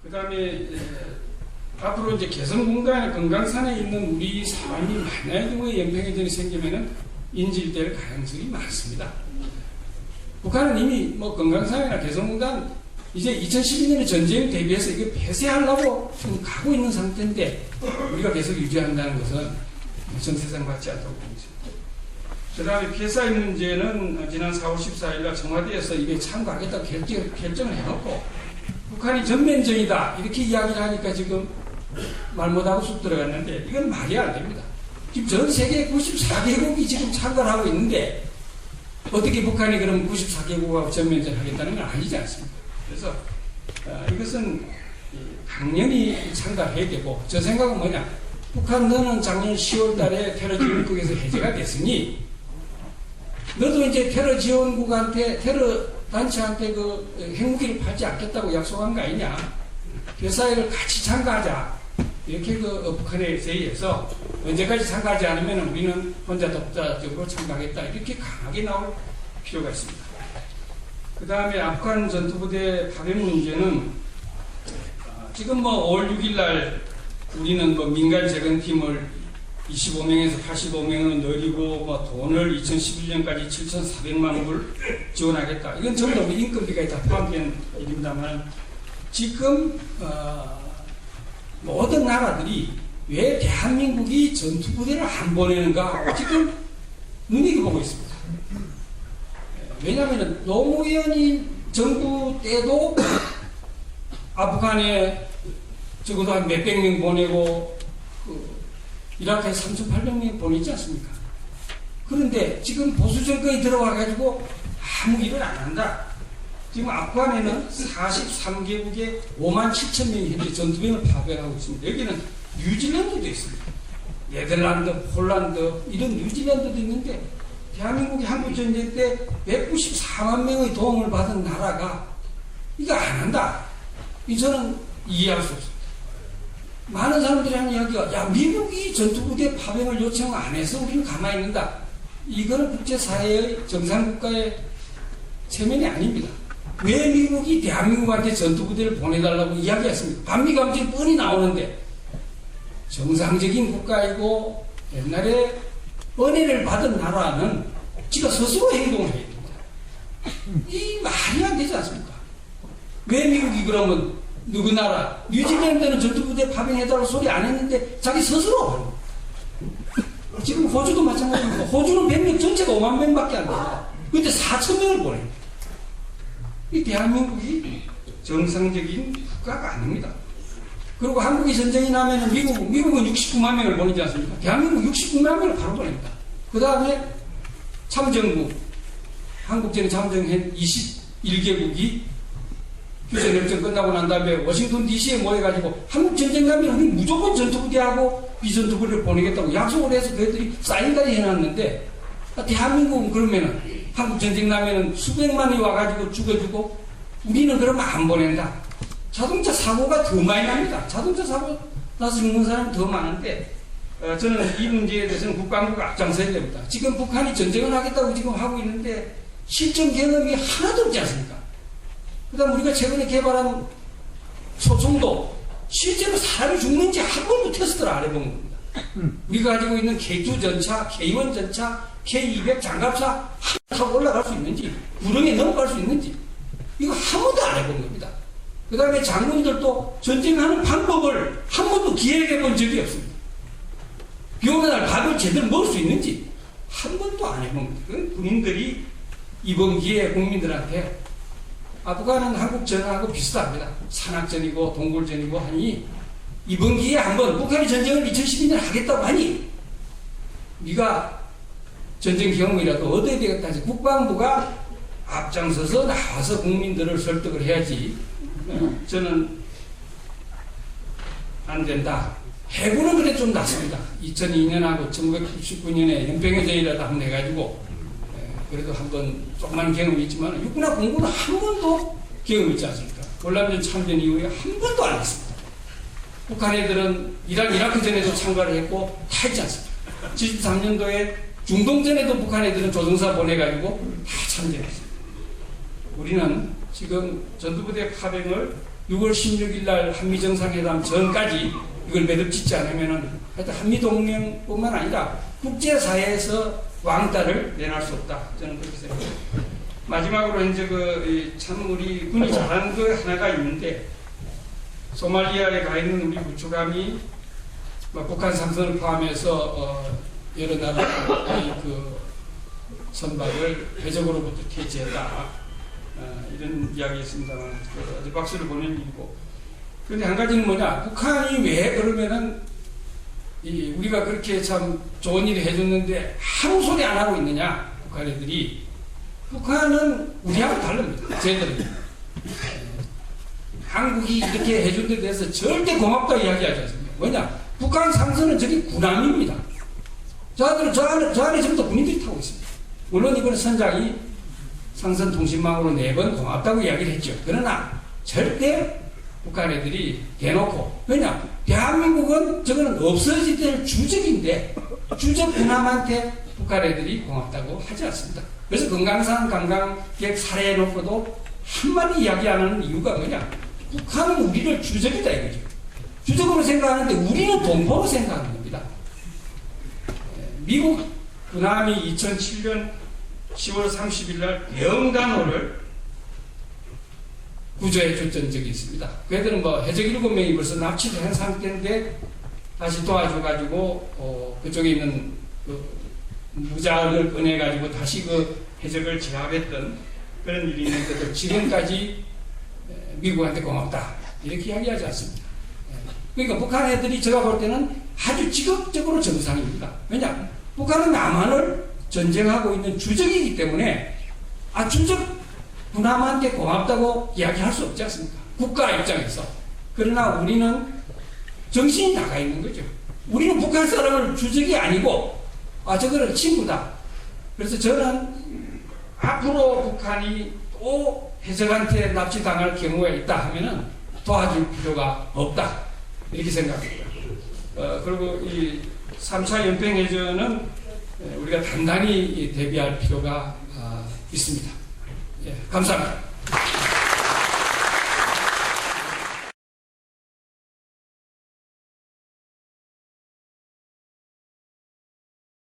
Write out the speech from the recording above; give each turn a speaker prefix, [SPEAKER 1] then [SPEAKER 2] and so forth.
[SPEAKER 1] 그 다음에 앞으로 이제 개성공단 금강산에 있는 우리 사람이 만약의 경우에 연평해전이 생기면은 인질될 가능성이 많습니다. 북한은 이미 뭐 금강산이나 개성공단 이제 2012년에 전쟁 대비해서 이거 폐쇄하려고 지금 가고 있는 상태인데 우리가 계속 유지한다는 것은 정세상 맞지 않다고 봅니다. 그 다음에 PSI 문제는 지난 4월 14일날 청와대에서 이게 참가하겠다고 결정을 해놓고 북한이 전면전이다 이렇게 이야기를 하니까 지금 말 못하고 쑥 들어갔는데 이건 말이 안 됩니다. 지금 전 세계 94개국이 지금 참가를 하고 있는데 어떻게 북한이 그럼 94개국하고 전면전 하겠다는 건 아니지 않습니까? 그래서 이것은 당연히 참가해야 되고 저 생각은 뭐냐 북한 너는 작년 10월 달에 테러 지원국에서 해제가 됐으니 너도 이제 테러 지원국한테 테러 단체한테 그 핵무기를 팔지 않겠다고 약속한 거 아니냐 PSI를 같이 참가하자 이렇게 그 북한에 제의해서 언제까지 참가하지 않으면 우리는 혼자 독자적으로 참가하겠다 이렇게 강하게 나올 필요가 있습니다. 그 다음에 아프간 전투부대 파병 문제는 지금 뭐 5월 6일 날 우리는 뭐 민간 재건팀을 25명에서 85명을 늘리고 뭐 돈을 2011년까지 7,400만 불 지원하겠다. 이건 전부 다 인건비가 다 포함된 일입니다만 지금 모든 나라들이 왜 대한민국이 전투부대를 안 보내는가 지금 눈여겨보고 있습니다. 왜냐하면 노무현 정부 때도 아프간에 적어도 한 몇백 명 보내고 이라크에 3,800명 보내지 않습니까? 그런데 지금 보수 정권이 들어와가지고 아무 일을 안 한다. 지금 아프간에는 43개국에 5만 7천 명이 현재 전투병을 파병하고 있습니다. 여기는 뉴질랜드도 있습니다. 네덜란드, 폴란드 이런 뉴질랜드도 있는데 대한민국이 한국전쟁 때 194만 명의 도움을 받은 나라가 이거 안 한다. 저는 이해할 수 없습니다. 많은 사람들이 하는 이야기가 야 미국이 전투부대 파병을 요청 안 해서 우리는 가만히 있는다. 이거는 국제사회의 정상국가의 체면이 아닙니다. 왜 미국이 대한민국한테 전투부대를 보내달라고 이야기했습니까? 반미감정이 뻔히 나오는데 정상적인 국가이고 옛날에 은혜를 받은 나라는 지가 스스로 행동을 해야 됩니다. 이 말이 안 되지 않습니까? 왜 미국이 그러면 누구 나라? 뉴질랜드는 전투부대 파병해달라고 소리 안 했는데 자기 스스로 하는 거예요. 지금 호주도 마찬가지입니다. 호주는 100명 전체가 5만 명밖에 안 됩니다. 근데 4천 명을 보냅니다. 이 대한민국이 정상적인 국가가 아닙니다. 그리고 한국이 전쟁이 나면 미국은 69만 명을 보내지 않습니까? 대한민국 69만 명을 바로 보냅니다. 그 다음에 참정부, 한국전에 참정한 21개국이 휴전협정 끝나고 난 다음에 워싱턴 DC에 모여가지고 한국 전쟁 나면 우리 무조건 전투부대하고 비전투부대를 보내겠다고 약속을 해서 그들이 사인까지 해놨는데 대한민국은 그러면은 한국 전쟁 나면은 수백만이 와가지고 죽어주고 우리는 그러면 안 보낸다. 자동차 사고가 더 많이 납니다. 자동차 사고 나서 죽는 사람이 더 많은데 저는 이 문제에 대해서는 국방부가 앞장서야 됩니다. 지금 북한이 전쟁을 하겠다고 지금 하고 있는데 실전 경험이 하나도 없지 않습니까? 그 다음 우리가 최근에 개발한 소총도 실제로 사람이 죽는지 한 번도 테스트를 안 해본 겁니다. 우리가 가지고 있는 K2 전차, K1 전차, K200 장갑차 하나 타고 올라갈 수 있는지 구렁이에 넘어갈 수 있는지 이거 한 번도 안 해본 겁니다. 그 다음에 장군들도 전쟁하는 방법을 한 번도 기획해 본 적이 없습니다. 비 오는 날 밥을 제대로 먹을 수 있는지 한 번도 안 해본 겁니다. 군인들이 이번 기회에 국민들한테 아프간은 한국전하고 비슷합니다. 산악전이고 동굴전이고 하니 이번 기회에 한번 북한이 전쟁을 2012년 하겠다고 하니 네가 전쟁 경험이라도 얻어야 되겠다 해서 국방부가 앞장서서 나와서 국민들을 설득을 해야지 저는 안 된다. 해군은 그래 좀 낫습니다. 2002년하고 1999년에 연평해전이라도 한번 해가지고 그래도 한번 조그만 경험이 있지만 육군하고 공군은 한 번도 경험이 있지 않습니까? 월남전 참전 이후에 한 번도 안 했습니다. 북한 애들은 이라크전에도 참가를 했고 다 했지 않습니까? 73년도에 중동전에도 북한 애들은 조종사 보내가지고 다 참전했습니다. 우리는 지금 전투부대 파병을 6월 16일 날 한미정상회담 전까지 이걸 매듭짓지 않으면은 하여튼 한미동맹뿐만 아니라 국제사회에서 왕따를 내놓을 수 없다. 저는 그렇게 생각합니다. 마지막으로 이제 참 우리 군이 잘하는 거 하나가 있는데, 소말리아에 가 있는 우리 구축함이 북한 상선을 포함해서 여러 나라의 그 선박을 해적으로부터 퇴치했다, 이런 이야기 있습니다만 아주 박수를 보낸 일이고. 그런데 한 가지는 뭐냐, 북한이 왜 그러면은 우리가 그렇게 참 좋은 일을 해줬는데 아무 소리 안 하고 있느냐, 북한 애들이. 북한은 우리하고 다릅니다. 쟤들은 한국이 이렇게 해준 데 대해서 절대 고맙다 이야기하지 않습니다. 뭐냐, 북한 상선은 저기 군함입니다. 저 안에 전부 다 군인들이 타고 있습니다. 물론 이번에 선장이 상선 통신망으로 4번 고맙다고 이야기를 했죠. 그러나 절대 북한 애들이 대놓고, 왜냐, 대한민국은 저거는 없어질 될 주적인데 주적 군함한테 북한 애들이 고맙다고 하지 않습니다. 그래서 금강산 관광객 살해해놓고도 한마디 이야기 안 하는 이유가 뭐냐, 북한은 우리를 주적이다 이거죠. 주적으로 생각하는데 우리는 동포로 생각하는 겁니다. 미국 군함이 2007년 10월 30일 날 명단호를 구조해 줬던 적이 있습니다. 그 애들은 해적 7명이 벌써 납치된 상태인데 다시 도와줘가지고 그쪽에 있는 무장을 꺼내가지고 다시 해적을 제압했던 그런 일이 있는데도 지금까지 미국한테 고맙다 이렇게 이야기하지 않습니다. 그러니까 북한 애들이 제가 볼 때는 아주 직업적으로 정상입니다. 왜냐, 북한은 남한을 전쟁하고 있는 주적이기 때문에 주적 군함한테 고맙다고 이야기할 수 없지 않습니까? 국가 입장에서. 그러나 우리는 정신이 나가 있는 거죠. 우리는 북한 사람을 주적이 아니고 저거는 친구다. 그래서 저는 앞으로 북한이 또 해적한테 납치당할 경우가 있다 하면은 도와줄 필요가 없다, 이렇게 생각합니다. 그리고 이 3차 연평해전은 우리가 단단히 대비할 필요가 있습니다. 예, 감사합니다.